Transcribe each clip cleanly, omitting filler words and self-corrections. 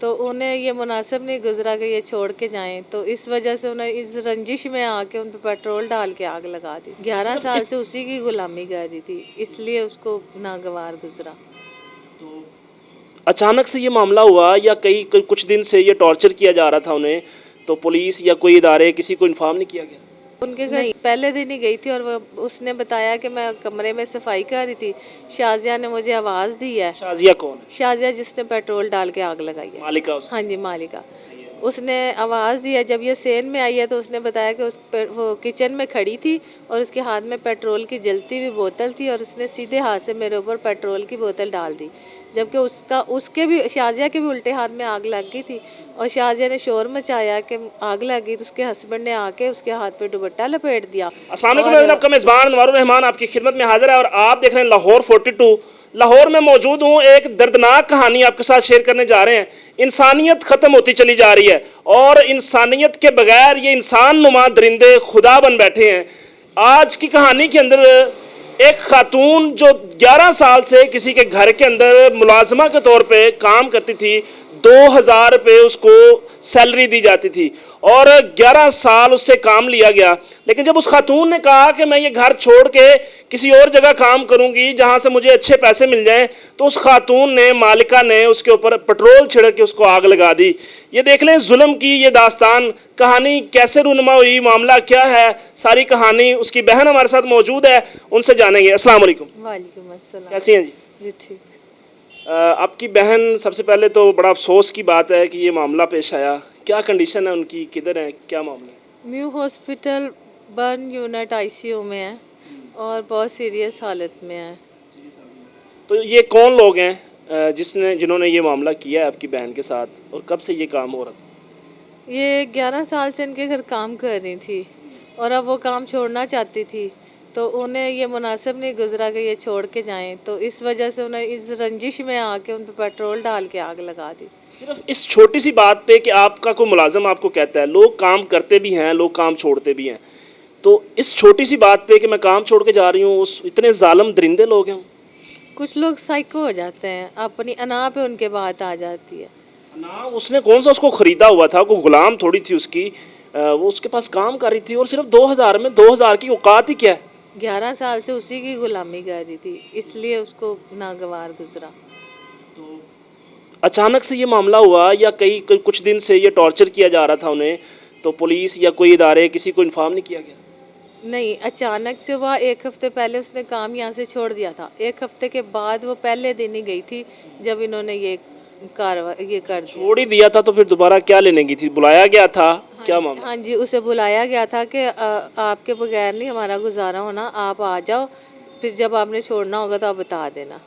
तो उन्हें ये मुनासिब नहीं गुजरा कि ये छोड़ के जाएं, तो इस वजह से उन्हें इस रंजिश में आके उन पर पेट्रोल डाल के आग लगा दी। 11 साल से उसी की गुलामी कर रही थी, इसलिए उसको नागवार गुजरा। अचानक से ये मामला हुआ या कुछ दिन से ये टॉर्चर किया जा रहा था उन्हें, तो पुलिस या कोई इदारे किसी को इन्फॉर्म नहीं किया गया? उनके घर पहले दिन ही गई थी और वो उसने बताया कि मैं कमरे में सफाई कर रही थी, शाजिया ने मुझे आवाज़ दी है। शाजिया कौन है? शाजिया जिसने पेट्रोल डाल के आग लगाई है, मालिका उसकी? हाँ जी, मालिका। उसने आवाज़ दी है। जब ये सेन में आई है तो उसने बताया कि वो किचन में खड़ी थी और उसके हाथ में पेट्रोल की जलती हुई बोतल थी और उसने सीधे हाथ से मेरे ऊपर पेट्रोल की बोतल डाल दी, जबकि उसके भी शाजिया के भी उल्टे हाथ में आग लग गई थी। और शाजिया ने शोर मचाया कि आग लग गई, तो उसके हस्बैंड ने आके उसके हाथ पे दुपट्टा लपेट दिया। अस्सलाम वालेकुम, आपका मेज़बान अनवारुर रहमान आपकी खिदमत में हाजिर है और आप देख रहे हैं लाहौर 42। लाहौर में मौजूद हूँ। एक दर्दनाक कहानी आपके साथ शेयर करने जा रहे हैं। इंसानियत ख़त्म होती चली जा रही है और इंसानियत के बगैर ये इंसान नुमा दरिंदे खुदा बन बैठे हैं। आज की कहानी के अंदर एक खातून जो 11 साल से किसी के घर के अंदर मुलाजमा के तौर पे काम करती थी, 2000 रुपये उसको सैलरी दी जाती थी और 11 साल उससे काम लिया गया। लेकिन जब उस खातून ने कहा कि मैं ये घर छोड़ के किसी और जगह काम करूंगी जहां से मुझे अच्छे पैसे मिल जाएं, तो उस खातून ने, मालिका ने उसके ऊपर पेट्रोल छिड़क के उसको आग लगा दी। ये देख लें जुल्म की ये दास्तान, कहानी कैसे रूनुमा हुई, मामला क्या है, सारी कहानी उसकी बहन हमारे साथ मौजूद है, उनसे जानेंगे। अस्सलाम वालेकुम। वालेकुम अस्सलाम। कैसी हैं जी? जी ठीक। आपकी बहन, सबसे पहले तो बड़ा अफसोस की बात है कि ये मामला पेश आया। क्या कंडीशन है उनकी, किधर है, क्या मामला है? New hospital burn unit ICU में है और बहुत सीरियस हालत में है। तो ये कौन लोग हैं जिन्होंने ये मामला किया है आपकी बहन के साथ, और कब से ये काम हो रहा था? ये 11 साल से इनके घर काम कर रही थी और अब वो काम छोड़ना चाहती थी, तो उन्हें ये मुनासिब नहीं गुजरा कि ये छोड़ के जाएं, तो इस वजह से उन्हें इस रंजिश में आके उन पर पेट्रोल डाल के आग लगा दी। सिर्फ इस छोटी सी बात पे कि आपका कोई मुलाजिम आपको कहता है, लोग काम करते भी हैं, लोग काम छोड़ते भी हैं, तो इस छोटी सी बात पे कि मैं काम छोड़ के जा रही हूँ, उस इतने जालिम दरिंदे लोग हैं। कुछ लोग साइको हो जाते हैं, अपनी अना पे उनके बात आ जाती है ना, उसने कौन सा उसको ख़रीदा हुआ था, कोई गुलाम थोड़ी थी उसकी। वो उसके पास काम कर रही थी और सिर्फ 2000 में, 2000 की औकात ही क्या है। 11 साल से उसी की गुलामी कर रही थी, इसलिए उसको नागवार गुजरा। अचानक से ये मामला हुआ या कुछ दिन से ये टॉर्चर किया जा रहा था उन्हें, तो पुलिस या कोई इदारे किसी को इन्फॉर्म नहीं किया गया? नहीं, अचानक से हुआ। 1 हफ्ते पहले उसने काम यहाँ से छोड़ दिया था। 1 हफ्ते के बाद वो पहले दिन ही गई थी जब इन्होंने ये कार्रवाई ये कर दिया। छोड़ ही दिया था तो फिर दोबारा क्या लेने की थी? बुलाया गया था? क्या मामला? हाँ जी, उसे बुलाया गया था कि आपके बगैर नहीं हमारा गुजारा होना, आप आ जाओ, फिर जब आपने छोड़ना होगा तो आप बता देना।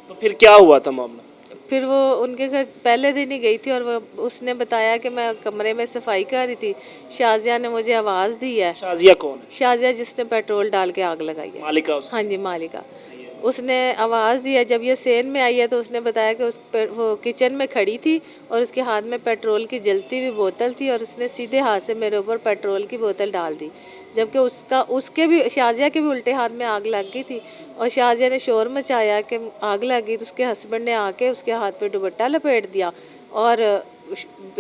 तो फिर क्या हुआ था मामला? फिर वो उनके घर पहले दिन ही गई थी और वो उसने बताया कि मैं कमरे में सफाई कर रही थी, शाजिया ने मुझे आवाज़ दी है। शाजिया कौन है? शाजिया जिसने पेट्रोल डाल के आग लगाई है, मालिका उसकी? हाँ जी, मालिका। उसने आवाज़ दी है। जब ये सेन में आई है तो उसने बताया कि वो किचन में खड़ी थी और उसके हाथ में पेट्रोल की जलती हुई बोतल थी और उसने सीधे हाथ से मेरे ऊपर पेट्रोल की बोतल डाल दी, जबकि उसके भी, शाजिया के भी उल्टे हाथ में आग लग गई थी। और शाजिया ने शोर मचाया कि आग लग गई, तो उसके हस्बैंड ने आके उसके हाथ पे दुपट्टा लपेट दिया और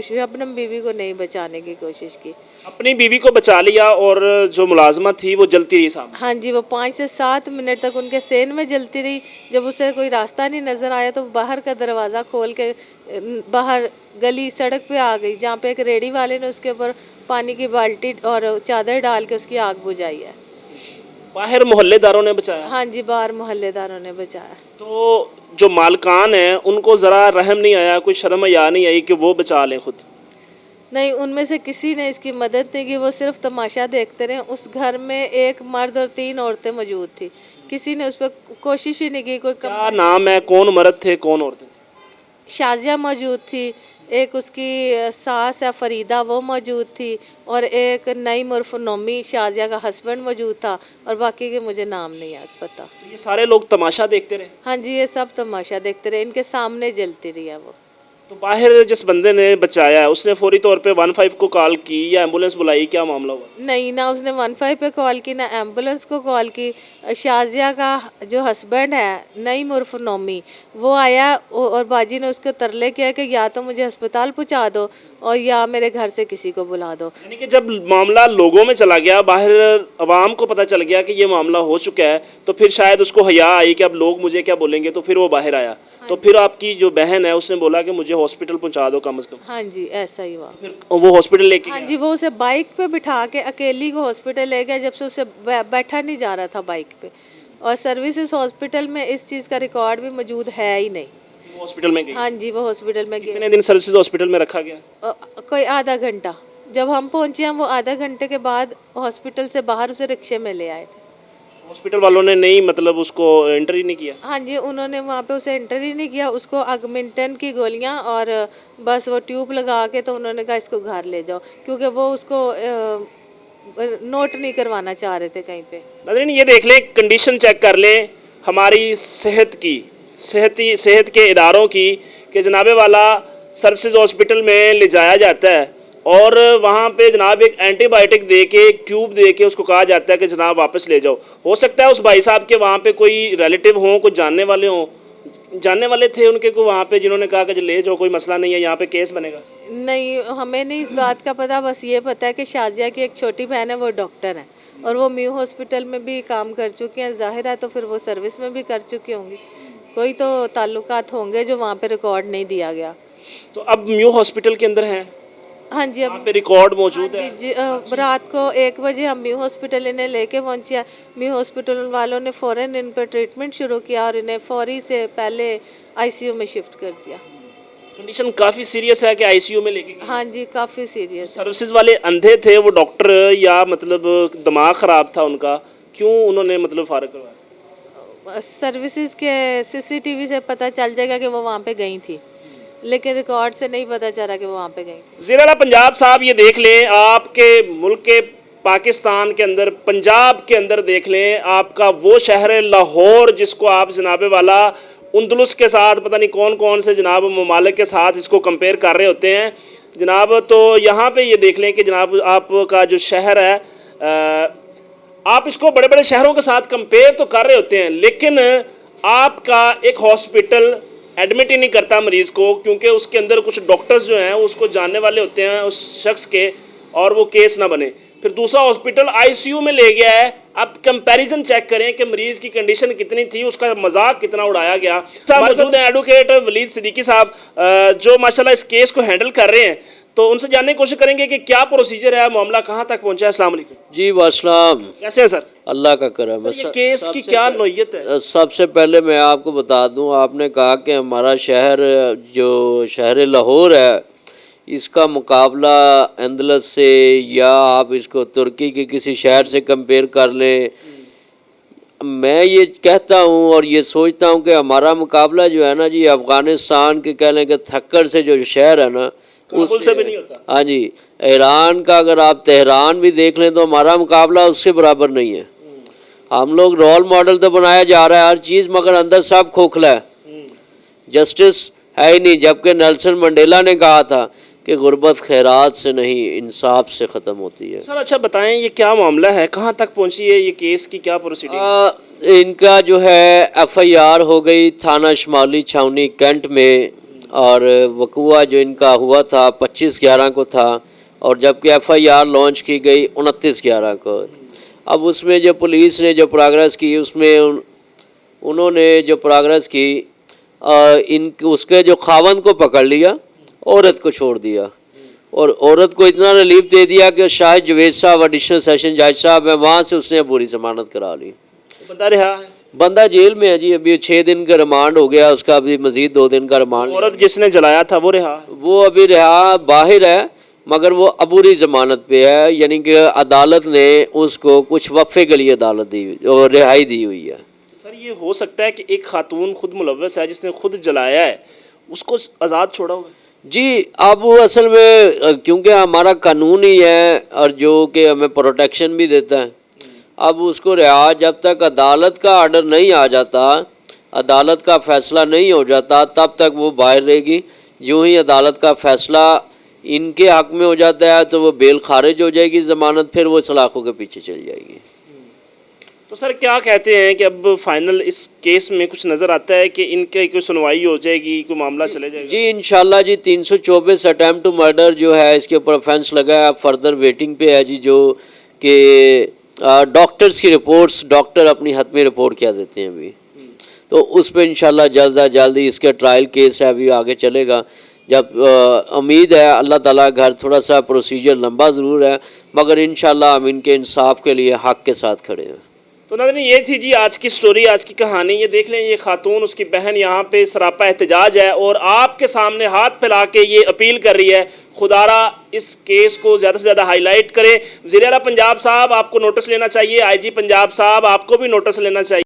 शबनम बीवी को नहीं बचाने की कोशिश की। अपनी बीवी को बचा लिया और जो मुलाजमा थी वो जलती रही सामने? हाँ जी, वो 5 से 7 मिनट तक उनके सेन में जलती रही। जब उसे कोई रास्ता नहीं नज़र आया तो बाहर का दरवाज़ा खोल के बाहर गली सड़क पे आ गई, जहाँ पे एक रेडी वाले ने उसके ऊपर पानी की बाल्टी और चादर डाल के उसकी आग बुझाई है। बाहर मोहल्लेदारों ने बचाया? हाँ जी, बाहर मोहल्लेदारों ने बचाया। तो जो मालकान हैं उनको ज़रा रहम नहीं आया, कोई शर्म या नहीं आई कि वो बचा लें खुद? नहीं, उनमें से किसी ने इसकी मदद नहीं की, वो सिर्फ तमाशा देखते रहे। उस घर में एक मर्द और 3 औरतें मौजूद थी, किसी ने उस पर कोशिश ही नहीं की। क्या नाम है, कौन मर्द थे, कौन औरतें? शाजिया मौजूद थी, एक उसकी सास है फरीदा, वो मौजूद थी, और एक नई उर्फ नोमी, शाजिया का हस्बैंड मौजूद था, और बाकी के मुझे नाम नहीं याद पता। ये सारे लोग तमाशा देखते रहे? हाँ जी, ये सब तमाशा देखते रहे, इनके सामने जलती रही है वो। तो बाहर जिस बंदे ने बचाया है उसने फौरी तौर पे 15 को कॉल की या एम्बुलेंस बुलाई, क्या मामला हुआ? नहीं, ना उसने 15 पे कॉल की, ना एम्बुलेंस को कॉल की। शाजिया का जो हस्बैंड है नईम उर्फ नोमी, वो आया और बाजी ने उसको तरले किया कि या तो मुझे अस्पताल पहुंचा दो और या मेरे घर से किसी को बुला दो। यानी कि जब मामला लोगों में चला गया, बाहर अवाम को पता चल गया कि ये मामला हो चुका है, तो फिर शायद उसको हया आई कि अब लोग मुझे क्या बोलेंगे, तो फिर वो बाहर आया। तो फिर आपकी जो बहन है उसने बोला कि मुझे हॉस्पिटल पहुंचा दो कम से कम। हाँ जी, ऐसा ही हुआ। फिर वो हॉस्पिटल लेके हाँ गया। जी, वो उसे बाइक पे बिठा के अकेली को हॉस्पिटल ले गया, जब से उसे बैठा नहीं जा रहा था बाइक पे। और सर्विसेज हॉस्पिटल में इस चीज़ का रिकॉर्ड भी मौजूद है ही नहीं। वो हॉस्पिटल में गई। हाँ जी, वो हॉस्पिटल में गया। कितने दिन सर्विसेज हॉस्पिटल में रखा गया? कोई आधा घंटा। जब हम पहुंचे हैं वो आधा घंटे के बाद हॉस्पिटल से बाहर उसे रिक्शे में ले आए थे। हॉस्पिटल वालों ने नहीं मतलब उसको एंटर ही नहीं किया? हाँ जी, उन्होंने वहाँ पे उसे एंटर ही नहीं किया। उसको ऑगमेंटन की गोलियाँ और बस वो ट्यूब लगा के, तो उन्होंने कहा इसको घर ले जाओ, क्योंकि वो उसको नोट नहीं करवाना चाह रहे थे कहीं पे। नाज़रीन ये देख लें, कंडीशन चेक कर लें हमारी सेहत की, सेहत के इदारों की, कि जनाबे वाला सर्विसेज हॉस्पिटल में ले जाया जाता है और वहाँ पे जनाब एक एंटीबायोटिक दे के, एक ट्यूब दे के उसको कहा जाता है कि जनाब वापस ले जाओ। हो सकता है उस भाई साहब के वहाँ पे कोई रिलेटिव हों, कुछ जानने वाले हों, जानने वाले थे उनके को वहाँ पे, जिन्होंने कहा कि ले जाओ, कोई मसला नहीं है, यहाँ पे केस बनेगा। नहीं, हमें नहीं इस बात का पता। बस ये पता है कि शाजिया की एक छोटी बहन है, वो डॉक्टर है और वो म्यू हॉस्पिटल में भी काम कर चुकी हैं। जाहिर है तो फिर वो सर्विस में भी कर चुकी होंगी। कोई तो ताल्लुकात होंगे जो वहाँ पे रिकॉर्ड नहीं दिया गया। तो अब म्यू हॉस्पिटल के अंदर हैं, हाँ जी, वहाँ पे रिकॉर्ड मौजूद है। रात को 1 बजे हम म्यू हॉस्पिटल इन्हें लेके पहुंचे। म्यू हॉस्पिटल वालों ने फ़ौरन इन पर ट्रीटमेंट शुरू किया और इन्हें फौरी से पहले आईसीयू में शिफ्ट कर दिया। कंडीशन काफ़ी सीरियस है कि आईसीयू में लेके गए। हाँ जी, काफ़ी सीरियस। सर्विसेज वाले अंधे थे वो डॉक्टर, या मतलब दिमाग ख़राब था उनका, क्यों उन्होंने मतलब फारग करवाया? सर्विसेज के सीसीटीवी से पता चल जाएगा कि वो वहाँ पे गई थी, लेकिन रिकॉर्ड से नहीं पता चला कि वो वहाँ पे गई। ज़ीरा पंजाब साहब ये देख लें, आपके मुल्क के पाकिस्तान के अंदर, पंजाब के अंदर देख लें, आपका वो शहर है लाहौर, जिसको आप जनाबे वाला उंदलुस के साथ, पता नहीं कौन कौन से जनाब ममालिक के साथ इसको कंपेयर कर रहे होते हैं जनाब। तो यहाँ पे ये देख लें कि जनाब आपका जो शहर है, आप इसको बड़े बड़े शहरों के साथ कंपेयर तो कर रहे होते हैं, लेकिन आपका एक हॉस्पिटल एडमिट ही नहीं करता मरीज़ को, क्योंकि उसके अंदर कुछ डॉक्टर्स जो हैं उसको जानने वाले होते हैं उस शख्स के, और वो केस ना बने। फिर दूसरा हॉस्पिटल आईसीयू में ले गया है। आप कंपैरिजन चेक करें कि मरीज़ की कंडीशन कितनी थी, उसका मजाक कितना उड़ाया गया। साहब मौजूद हैं एडवोकेट वलीद सिद्दीकी साहब, जो माशाल्लाह इस केस को हैंडल कर रहे हैं, तो उनसे जानने की कोशिश करेंगे कि क्या प्रोसीजर है, मामला कहाँ तक पहुँचा है। अस्सलाम वालेकुम जी, वासलाम। कैसे हैं सर? अल्लाह का करम है। ये केस की क्या नोयत है? सबसे पहले मैं आपको बता दूं, आपने कहा कि हमारा शहर जो शहर लाहौर है, इसका मुकाबला अंदलस से या आप इसको तुर्की के किसी शहर से कंपेयर कर लें। मैं ये कहता हूँ और ये सोचता हूँ कि हमारा मुकाबला जो है ना जी, अफ़गानिस्तान के कह लें कि थक्कर से जो शहर है ना, काबुल से भी नहीं होता। हाँ जी, ईरान का अगर आप तेहरान भी देख लें तो हमारा मुकाबला उससे बराबर नहीं है। हम लोग रोल मॉडल तो बनाया जा रहा है हर चीज़, मगर अंदर सब खोखला है, जस्टिस है ही नहीं। जबकि नेल्सन मंडेला ने कहा था कि गुर्बत खैरात से नहीं, इंसाफ से ख़त्म होती है। सर अच्छा बताएं, ये क्या मामला है, कहाँ तक पहुँची है ये केस की क्या प्रोसीडिंग? इनका जो है FIR हो गई थाना शुमाली छावनी कैंट में, और वकूआ जो इनका हुआ था 25/11 को था, और जबकि FIR लॉन्च की गई 29/11 को। अब उसमें जो पुलिस ने जो प्रोग्रेस की, उसमें उन्होंने जो प्रोग्रेस की, उसके जो खावंद को पकड़ लिया, औरत को छोड़ दिया, और औरत को इतना रिलीफ दे दिया कि शायद जवेद साहब एडिशनल सेशन जज साहब है, वहाँ से उसने पूरी जमानत करा ली। बंदा रिहा है? बंदा जेल में है जी, अभी 6 दिन का रिमांड हो गया उसका, अभी मजीद 2 दिन का रिमांड। औरत जिसने जलाया था वो रिहा? वो अभी रिहा बाहर है, मगर वो अबूरी ज़मानत पे है, यानी कि अदालत ने उसको कुछ वक्फे के लिए अदालत दी और रिहाई दी हुई है। सर ये हो सकता है कि एक खातून खुद मुलव्वस है जिसने खुद जलाया है, उसको आज़ाद छोड़ा हुआ है? जी, अब वो असल में क्योंकि हमारा कानून ही है और जो कि हमें प्रोटेक्शन भी देता है, अब उसको रिहा, जब तक अदालत का आर्डर नहीं आ जाता, अदालत का फ़ैसला नहीं हो जाता, तब तक वो बाहर रहेगी। यूं ही अदालत का फैसला इनके हक में हो जाता है तो वो बेल खारिज हो जाएगी, ज़मानत फिर वो सलाखों के पीछे चल जाएगी। तो सर क्या कहते हैं कि अब फाइनल इस केस में कुछ नज़र आता है कि इनकी कोई सुनवाई हो जाएगी, कोई मामला चले जाएगा? जी इंशाल्लाह जी 324 अटैम्प्ट टू मर्डर जो है इसके ऊपर ऑफेंस लगा है, फर्दर वेटिंग पे है जी, जो कि डॉक्टर्स की रिपोर्ट्स, डॉक्टर अपनी हतमी रिपोर्ट क्या देते हैं अभी, तो उस पर इंशाल्लाह जल्द अज जल्द इसका ट्रायल केस है अभी आगे चलेगा। जब उम्मीद है अल्लाह ताला घर थोड़ा सा प्रोसीजर लंबा ज़रूर है मगर इंशाल्लाह हम इनके इंसाफ के लिए हक़ के साथ खड़े हैं। तो नाज़रीन ये थी जी आज की स्टोरी, आज की कहानी। ये देख लें, ये खातून उसकी बहन यहाँ पे सरापा एहतजाज है और आपके सामने हाथ फैला के ये अपील कर रही है, खुदारा इस केस को ज़्यादा से ज़्यादा हाईलाइट करें। वज़ीर आला पंजाब साहब आपको नोटिस लेना चाहिए, IG पंजाब साहब आपको भी नोटिस लेना चाहिए।